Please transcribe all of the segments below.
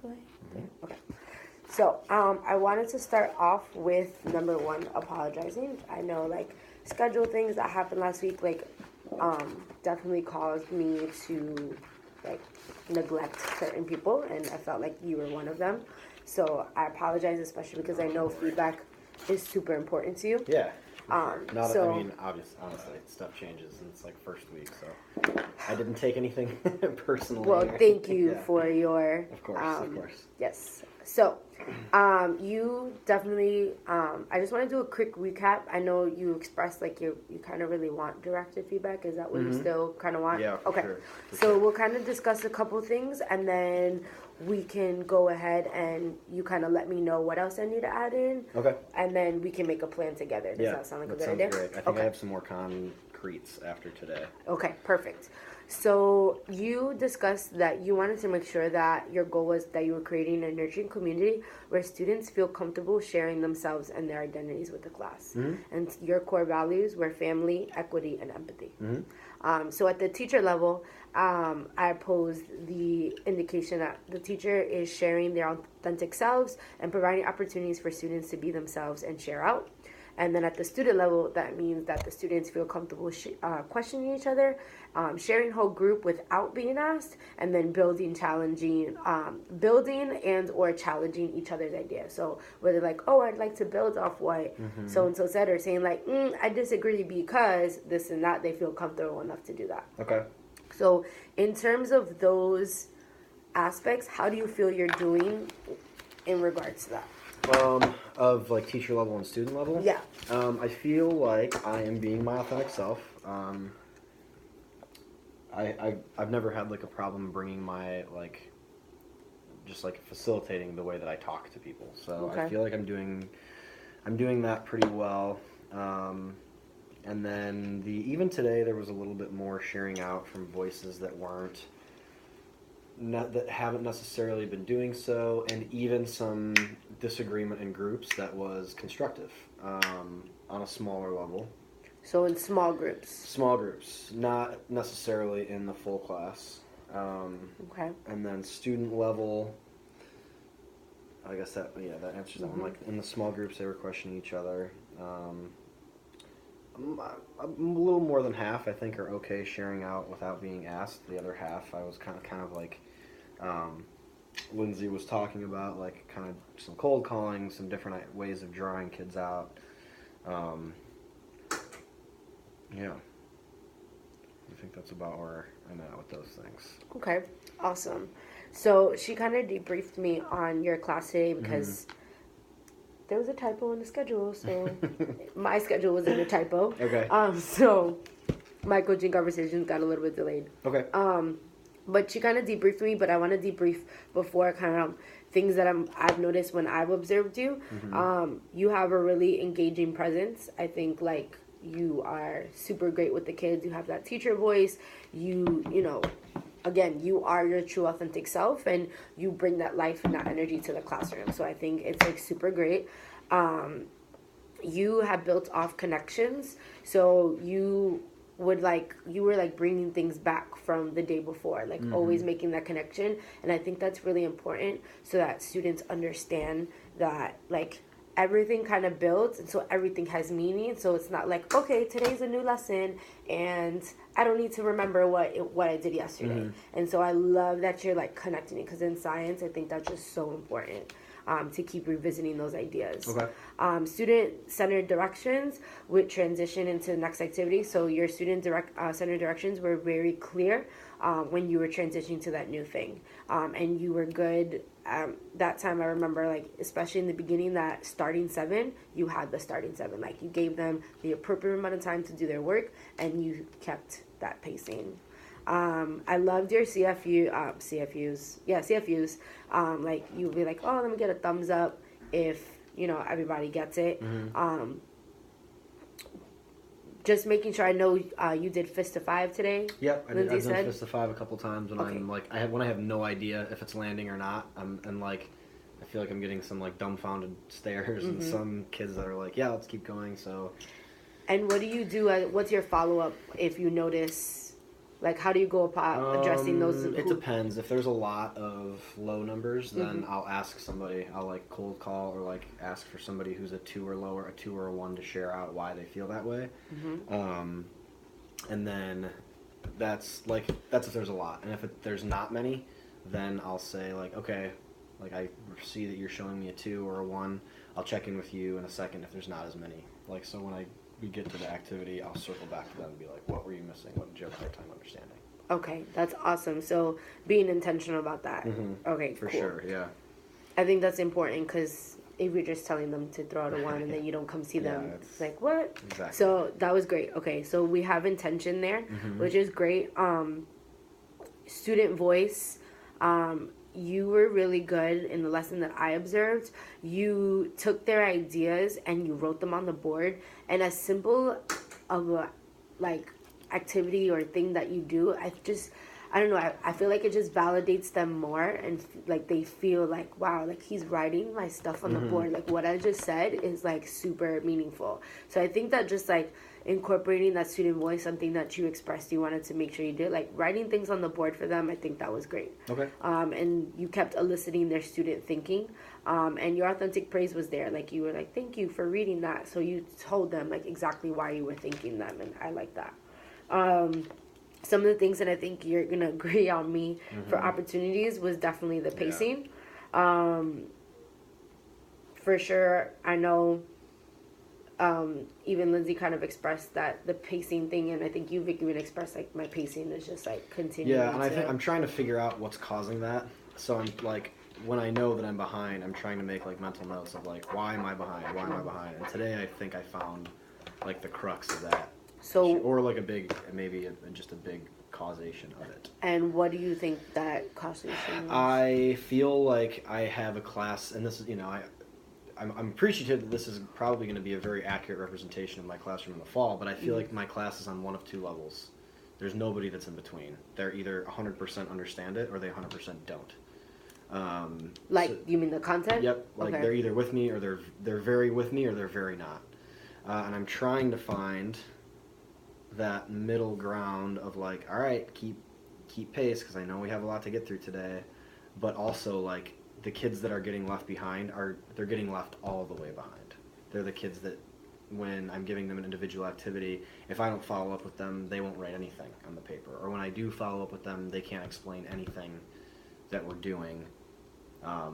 Okay. So, I wanted to start off with number one, apologizing. I know, like, schedule things that happened last week, like, definitely caused me to, like, neglect certain people, and I felt like you were one of them. So, I apologize, especially because I know feedback is super important to you. Yeah. Not, So, I mean, honestly, stuff changes, and it's like first week, so I didn't take anything personally. well, thank you Yeah. for your. Of course. Yes. So, you definitely. I just want to do a quick recap. I know you expressed like you kind of really want directed feedback. Is that what you still kind of want? Yeah. Okay. Sure. So we'll kind of discuss a couple things, and then we can go ahead and you kind of let me know what else I need to add in. Okay. And then we can make a plan together. Does that sound like a good idea? Great. I think I have some more concretes after today. Okay, perfect. So you discussed that you wanted to make sure that your goal was that you were creating a nurturing community where students feel comfortable sharing themselves and their identities with the class. And your core values were family, equity, and empathy. So at the teacher level, I posed the indication that the teacher is sharing their authentic selves and providing opportunities for students to be themselves and share out. And then at the student level, that means that the students feel comfortable questioning each other, sharing whole group without being asked, and then building and or challenging each other's ideas. So whether like, oh, I'd like to build off what so-and-so said, or saying like, I disagree because this and that, they feel comfortable enough to do that. Okay. So in terms of those aspects, how do you feel you're doing in regards to that? Of like teacher level and student level? Yeah. I feel like I am being my authentic self. I've never had like a problem bringing my like, just like facilitating the way that I talk to people. So Okay. I feel like I'm doing that pretty well. And then even today there was a little bit more sharing out from voices that that haven't necessarily been doing so, and even some disagreement in groups that was constructive on a smaller level. So in small groups. Small groups, not necessarily in the full class. Okay. And then student level, I guess that answers that one. Like in the small groups, they were questioning each other. A little more than half, I think, are okay sharing out without being asked. The other half, I was kind of like Lindsay was talking about, like kind of some cold calling, some different ways of drawing kids out. Yeah, I think that's about where I'm at with those things. Okay, awesome. So she kind of debriefed me on your class today because there was a typo in the schedule, so my schedule was in a typo. Okay. So my coaching conversations got a little bit delayed. Okay. But she kind of debriefed me, but I want to debrief before kind of things that I've noticed when I've observed you. You have a really engaging presence. I think like you are super great with the kids. You have that teacher voice. You know, again, you are your true authentic self, and you bring that life and that energy to the classroom. So I think it's like super great. You have built off connections. So you were like bringing things back from the day before, like always making that connection. And I think that's really important so that students understand that like everything kind of builds, and so everything has meaning. So it's not like, okay, today's a new lesson and I don't need to remember what I did yesterday. And so I love that you're like connecting it, because in science I think that's just so important, to keep revisiting those ideas. Okay. Student-centered directions would transition into the next activity. So your centered directions were very clear when you were transitioning to that new thing, and you were good. That time I remember, like especially in the beginning, that starting 7, you had the starting 7. Like you gave them the appropriate amount of time to do their work, and you kept that pacing. I loved your CFUs. Like you'd be like, oh, let me get a thumbs up if everybody gets it. Just making sure. I know you did Fist to 5 today. Yep, I've done said? Fist to 5 a couple times, and I'm like, when I have no idea if it's landing or not, and like, I feel like I'm getting some like dumbfounded stares, and some kids that are like, yeah, let's keep going. So. And what do you do? What's your follow up if you notice Like, how do you go about addressing those? It depends. If there's a lot of low numbers, then I'll ask somebody. I'll like cold call or like ask for somebody who's a 2 or lower, a 2 or a 1 to share out why they feel that way. And then that's if there's a lot. And if there's not many, then I'll say like, okay, like I see that you're showing me a 2 or a 1. I'll check in with you in a second if there's not as many. Like, so when we get to the activity, I'll circle back to them and be like, what were you missing? What did you have a hard time understanding? Okay, that's awesome. So being intentional about that. Okay, For cool. sure, yeah. I think that's important because if you're just telling them to throw out a 1 and then you don't come see them, it's like, what? Exactly. So that was great. Okay, so we have intention there, which is great. Student voice. You were really good in the lesson that I observed. You took their ideas and you wrote them on the board. And as simple of a like activity or thing that you do, I don't know, I feel like it just validates them more, and like they feel like, wow, like he's writing my stuff on the board. Like what I just said is like super meaningful. So I think that just like incorporating that student voice, something that you expressed you wanted to make sure you did, like writing things on the board for them, I think that was great. Okay. And you kept eliciting their student thinking, and your authentic praise was there. Like you were like, thank you for reading that. So you told them like exactly why you were thanking them, and I like that. Some of the things that I think you're gonna agree on me for opportunities was definitely the pacing. Yeah. For sure, I know. Even Lindsay kind of expressed that the pacing thing, and I think you've even expressed like my pacing is just like continuing. Yeah, and I think I'm trying to figure out what's causing that. So I'm like, when I know that I'm behind, I'm trying to make like mental notes of like, why am I behind? Why am I behind? And today I think I found like the crux of that. So, or like just a big causation of it. And what do you think that causation is? I feel like I have a class, and this is, I'm appreciative that this is probably going to be a very accurate representation of my classroom in the fall, but I feel like my class is on one of two levels. There's nobody that's in between. They're either 100% understand it or they 100% don't. You mean the content? Yep. Like they're either with me or they're very with me or they're very not. And I'm trying to find that middle ground of like, all right, keep pace because I know we have a lot to get through today, but also like the kids that are getting left behind they're getting left all the way behind. They're the kids that when I'm giving them an individual activity, if I don't follow up with them, they won't write anything on the paper. Or when I do follow up with them, they can't explain anything that we're doing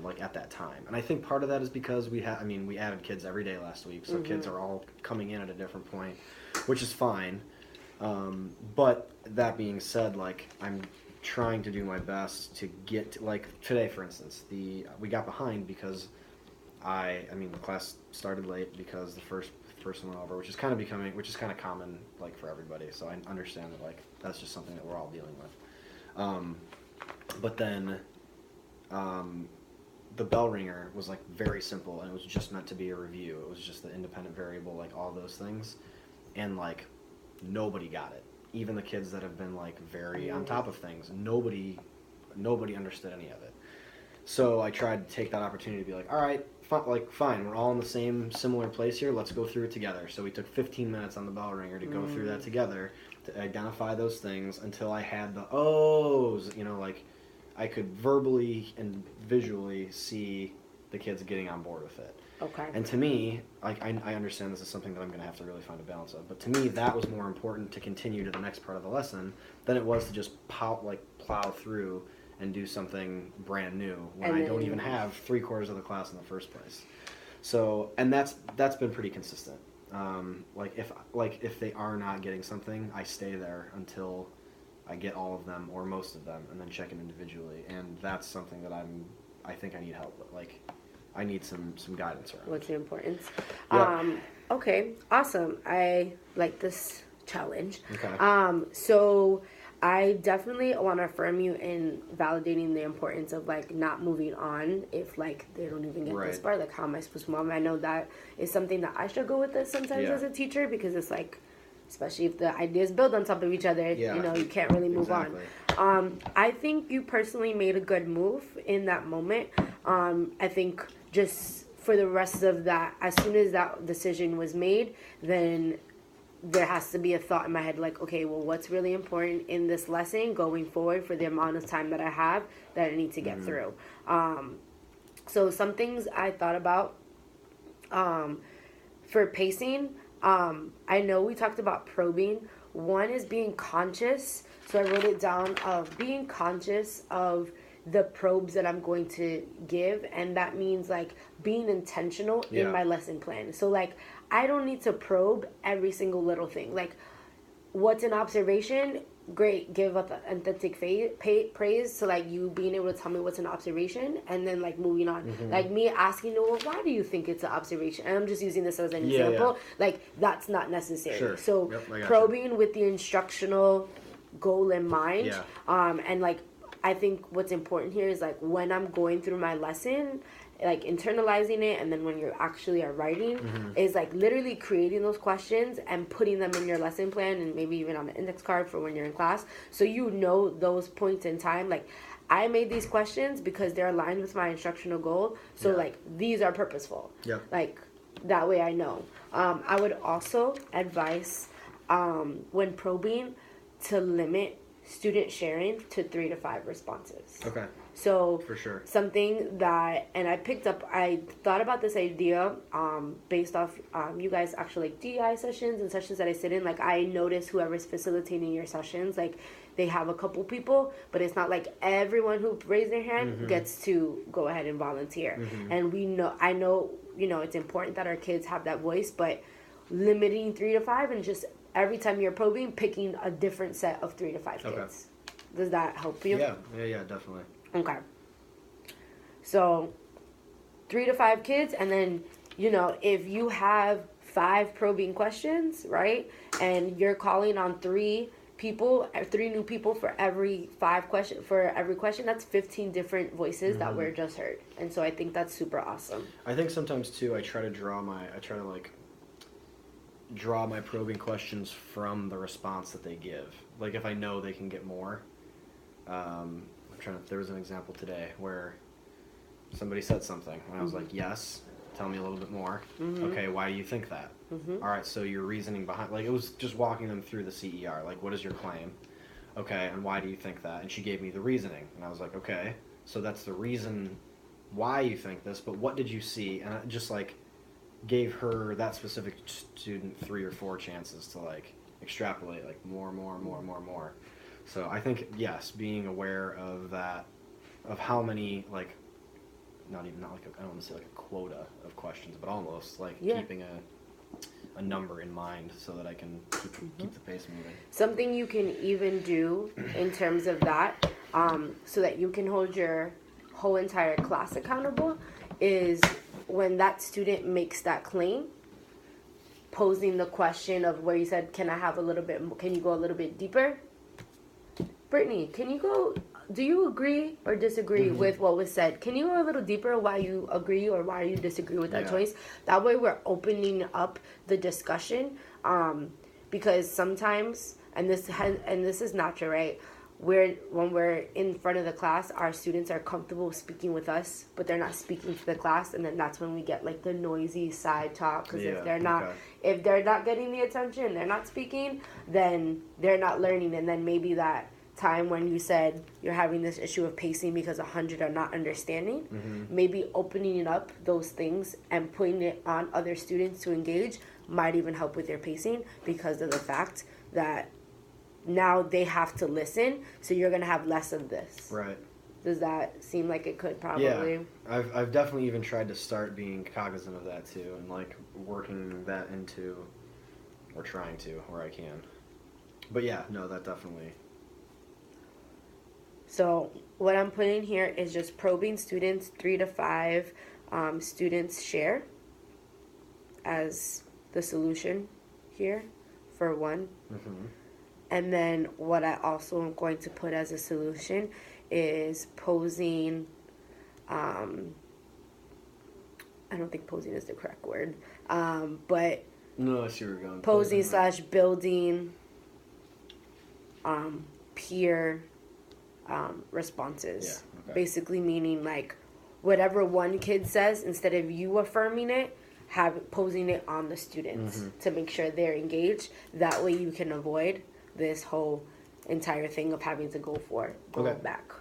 like at that time. And I think part of that is because we added kids every day last week, so kids are all coming in at a different point, which is fine. But that being said, like I'm trying to do my best to get to, like today, for instance, we got behind because the class started late because the first person went over, which is kind of common like for everybody. So I understand that like that's just something that we're all dealing with. But then the bell ringer was like very simple, and it was just meant to be a review. It was just the independent variable, like all those things, and like nobody got it. Even the kids that have been like very on top of things, nobody understood any of it. So I tried to take that opportunity to be like, all right, fine, we're all in the same similar place here. Let's go through it together. So we took 15 minutes on the bell ringer to go through that together to identify those things until I had the O's. Like I could verbally and visually see the kids getting on board with it. Okay. And to me, like I understand this is something that I'm going to have to really find a balance of, but to me that was more important to continue to the next part of the lesson than it was to just plow through and do something brand new when I don't even have 3/4 of the class in the first place. So, and that's been pretty consistent. If they are not getting something, I stay there until I get all of them or most of them, and then check in individually. And that's something that I think I need help with. Like, I need some guidance around. What's the importance? Yep. Okay, awesome. I like this challenge. Okay. So I definitely want to affirm you in validating the importance of like not moving on if like they don't even get this far. Like, how am I supposed to move on? I know that is something that I struggle with this sometimes as a teacher, because it's like, especially if the ideas build on top of each other, you can't really move on. I think you personally made a good move in that moment. I think just for the rest of that, as soon as that decision was made, then there has to be a thought in my head like, okay, well, what's really important in this lesson going forward for the amount of time that I have that I need to get through. So some things I thought about for pacing, I know we talked about probing. One is being conscious. So I wrote it down of being conscious of the probes that I'm going to give, and that means like being intentional in my lesson plan. So like I don't need to probe every single little thing. Like, what's an observation? Great, give authentic praise to like you being able to tell me what's an observation, and then like moving on. Like me asking, well, why do you think it's an observation? And I'm just using this as an example. Like that's not necessary. Sure. So probing with the instructional goal in mind, and like I think what's important here is like when I'm going through my lesson, like internalizing it, and then when you actually are writing, is like literally creating those questions and putting them in your lesson plan, and maybe even on an index card for when you're in class, so you know those points in time. Like I made these questions because they're aligned with my instructional goal, so like these are purposeful. Like that way I know. I would also advise when probing to limit student sharing to 3 to 5 responses. Okay. So for sure, something that, and I thought about this idea based off you guys actually like DI sessions and sessions that I sit in. Like I notice whoever's facilitating your sessions, like they have a couple people, but it's not like everyone who raised their hand gets to go ahead and volunteer. And I know it's important that our kids have that voice, but limiting 3 to 5 and just every time you're probing, picking a different set of 3 to 5 kids. Does that help you? Yeah, definitely. Okay. So 3 to 5 kids, and then if you have 5 probing questions, right, and you're calling on 3 new people for every question, that's 15 different voices that were just heard. And so I think that's super awesome. I think sometimes too I try to draw my probing questions from the response that they give. Like if I know they can get more, there was an example today where somebody said something and I was like, yes, tell me a little bit more. Okay, why do you think that? All right, so your reasoning behind, like it was just walking them through the CER, like what is your claim? Okay, and why do you think that? And she gave me the reasoning and I was like, okay, so that's the reason why you think this, but what did you see? And I just like gave her, that specific student, 3 or 4 chances to like extrapolate like more. So I think yes, being aware of that, of how many, like not like I don't want to say like a quota of questions, but almost like keeping a number in mind so that I can keep the pace moving. Something you can even do in terms of that, so that you can hold your whole entire class accountable, is when that student makes that claim, posing the question of where you said, can you go a little bit deeper? Brittany, do you agree or disagree with what was said? Can you go a little deeper why you agree or why you disagree with that choice? That way we're opening up the discussion, because sometimes, and this is natural, right? When we're in front of the class, our students are comfortable speaking with us, but they're not speaking to the class, and then that's when we get like the noisy side talk. Because if they're not getting the attention, they're not speaking, then they're not learning, and then maybe that time when you said you're having this issue of pacing because 100 are not understanding, maybe opening up those things and putting it on other students to engage might even help with their pacing, because of the fact that now they have to listen, so you're going to have less of this. Right. Does that seem like it could probably? Yeah, I've definitely even tried to start being cognizant of that too, and like working that into, or trying to, where I can. But yeah, no, that definitely. So what I'm putting here is just probing students, 3 to 5 students share as the solution here for 1. And then what I also am going to put as a solution is posing, I don't think posing is the correct word, but no, I see where you're going. Posing / building peer responses. Yeah, okay. Basically meaning like whatever one kid says, instead of you affirming it, posing it on the students to make sure they're engaged. That way you can avoid this whole entire thing of having to go back.